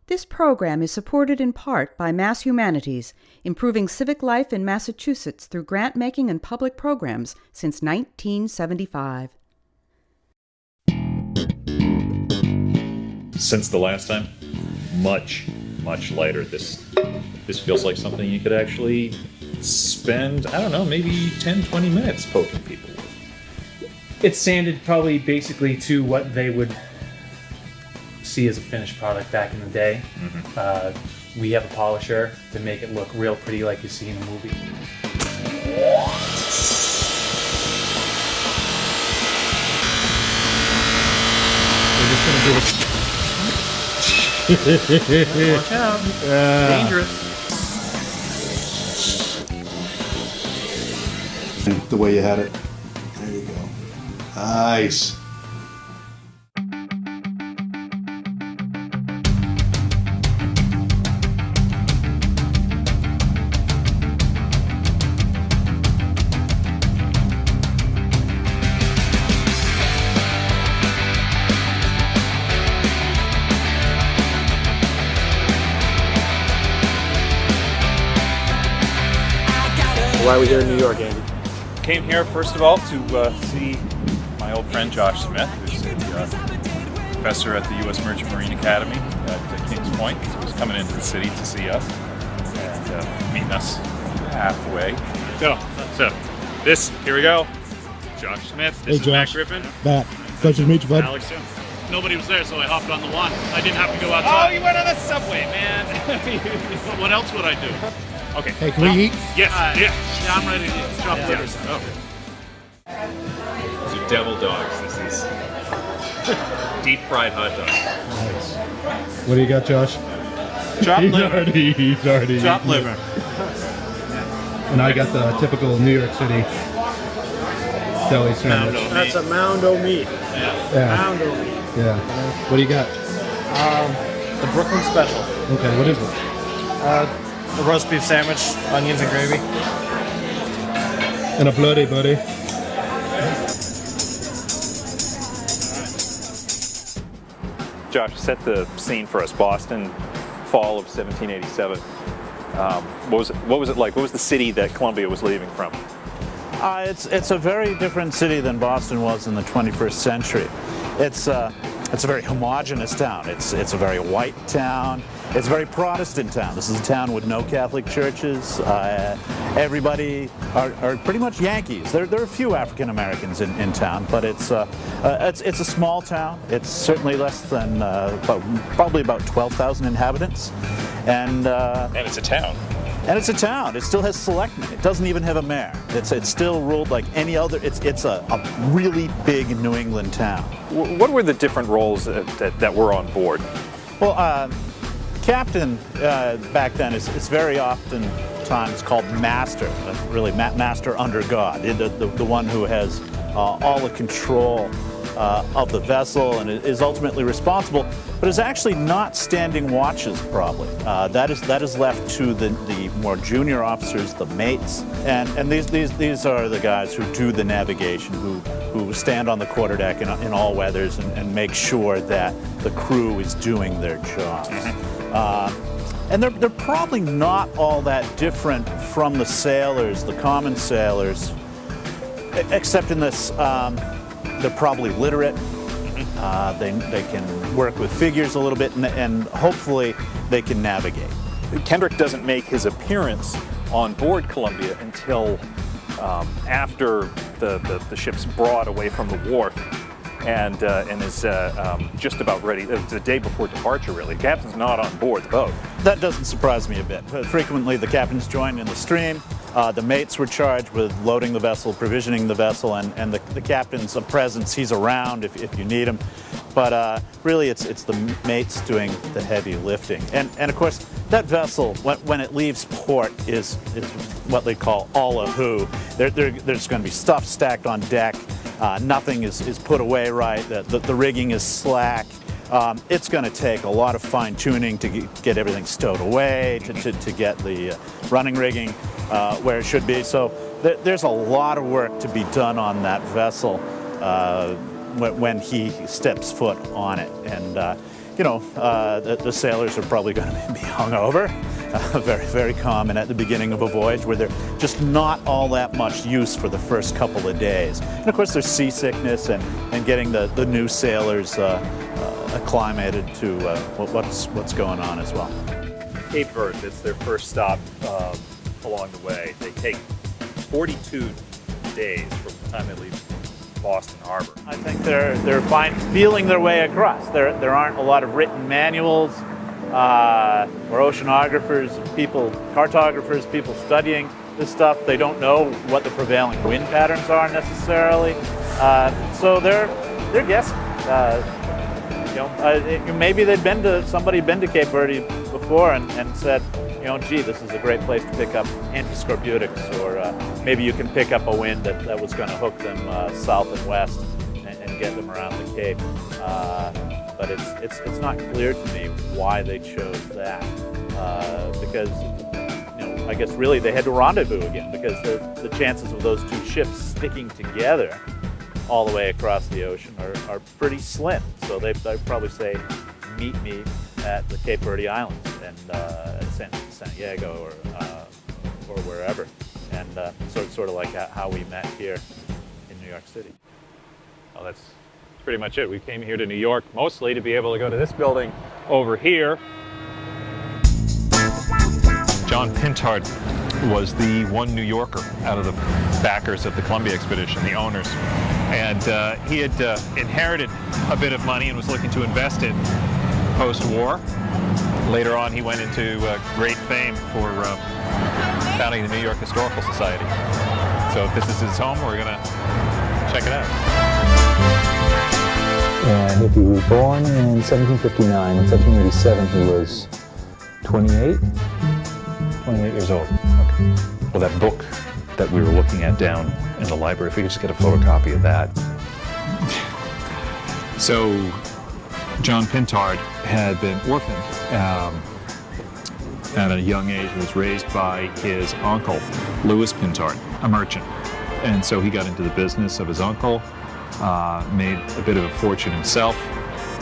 This program is supported in part by Mass Humanities, improving civic life in Massachusetts through grant-making and public programs since 1975. Since the last time, much lighter. This feels like something you could actually spend, I don't know, maybe 10, 20 minutes poking people with. It's sanded probably basically to what they would see as a finished product back in the day. Mm-hmm. We have a polisher to make it look real pretty like you see in a movie. We're just gonna do it. Watch out. Dangerous. The way you had it. There you go. Nice. Why are we here in New York, Andy? Came here, first of all, to see my old friend Josh Smith, who's a professor at the U.S. Merchant Marine Academy at Kings Point. So he's coming into the city to see us and meeting us halfway. So here we go. Josh Smith, this is Josh. Matt Griffin. Matt, pleasure to meet you, bud. Alex Jones. Nobody was there, so I hopped on the one. I didn't have to go outside. Oh, you went on the subway, man. What else would I do? Okay. Hey, can we eat? Yes, yeah, I'm ready to drop livers. Oh. These are devil dogs. This is deep fried hot dogs. Nice. What do you got, Josh? Chopped liver. He's already Chopped liver. And I got the typical New York City deli sandwich. That's a Moundo meat. Yeah. Moundo meat. Yeah. What do you got? The Brooklyn Special. Okay, what is it? A roast beef sandwich, onions and gravy. And a bloody buddy. Josh, set the scene for us. Boston, fall of 1787. What was it like? What was the city that Columbia was leaving from? It's a very different city than Boston was in the 21st century. It's a very homogeneous town. It's a very white town. It's a very Protestant town. This is a town with no Catholic churches. Everybody are pretty much Yankees. There are a few African Americans in town, but it's a small town. It's certainly less than probably about 12,000 inhabitants, and it's a town. And it's a town. It still has selectmen. It doesn't even have a mayor. It's still ruled like any other. It's a really big New England town. What were the different roles that were on board? Well, captain back then is very often times called master, really master under God, the one who has all the control of the vessel and is ultimately responsible, but is actually not standing watches probably. That is left to the more junior officers, the mates, and these are the guys who do the navigation, who stand on the quarterdeck in all weathers and make sure that the crew is doing their jobs. And they're probably not all that different from the sailors, the common sailors, except in this, they're probably literate. They can work with figures a little bit, and hopefully they can navigate. Kendrick doesn't make his appearance on board Columbia until after the ship's brought away from the wharf and is just about ready. The day before departure, really. The captain's not on board the boat. That doesn't surprise me a bit. Frequently the captain's joined in the stream. The mates were charged with loading the vessel, provisioning the vessel, and the captain's a presence. He's around if you need him. But really it's the mates doing the heavy lifting. And of course, that vessel, when it leaves port, is what they call all a who. There's going to be stuff stacked on deck. Nothing is put away right. The rigging is slack. It's going to take a lot of fine tuning to get everything stowed away, to get the running rigging where it should be. So there's a lot of work to be done on that vessel when he steps foot on it. And the sailors are probably going to be hungover. Very, very common at the beginning of a voyage where they're just not all that much use for the first couple of days. And of course there's seasickness and getting the new sailors acclimated to what's going on as well. Cape Verde, it's their first stop along the way. They take 42 days from the time they leave Boston Harbor. I think they're fine feeling their way across. There aren't a lot of written manuals or oceanographers, cartographers, people studying this stuff. They don't know what the prevailing wind patterns are necessarily. So they're guessing. Maybe somebody had been to Cape Verde before and said, gee, this is a great place to pick up anti-scorbutics, or maybe you can pick up a wind that was going to hook them south and west and get them around the Cape. But it's not clear to me why they chose that, because I guess really they had to rendezvous again, because the chances of those two ships sticking together all the way across the ocean are pretty slim. So they'd probably say, meet me at the Cape Verde Islands and at San Diego or wherever. And so it's sort of like how we met here in New York City. Well, that's pretty much it. We came here to New York mostly to be able to go to this building over here. John Pintard was the one New Yorker out of the backers of the Columbia expedition, the owners. And he had inherited a bit of money and was looking to invest it post-war. Later on, he went into great fame for founding the New York Historical Society. So if this is his home, we're going to check it out. And if he was born in 1759, in 1787 he was 28 years old. Okay. Well, that book that we were looking at down in the library, if we could just get a photocopy of that. So, John Pintard had been orphaned at a young age. He was raised by his uncle, Louis Pintard, a merchant. And so he got into the business of his uncle, made a bit of a fortune himself,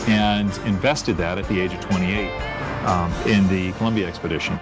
and invested that at the age of 28 in the Columbia expedition.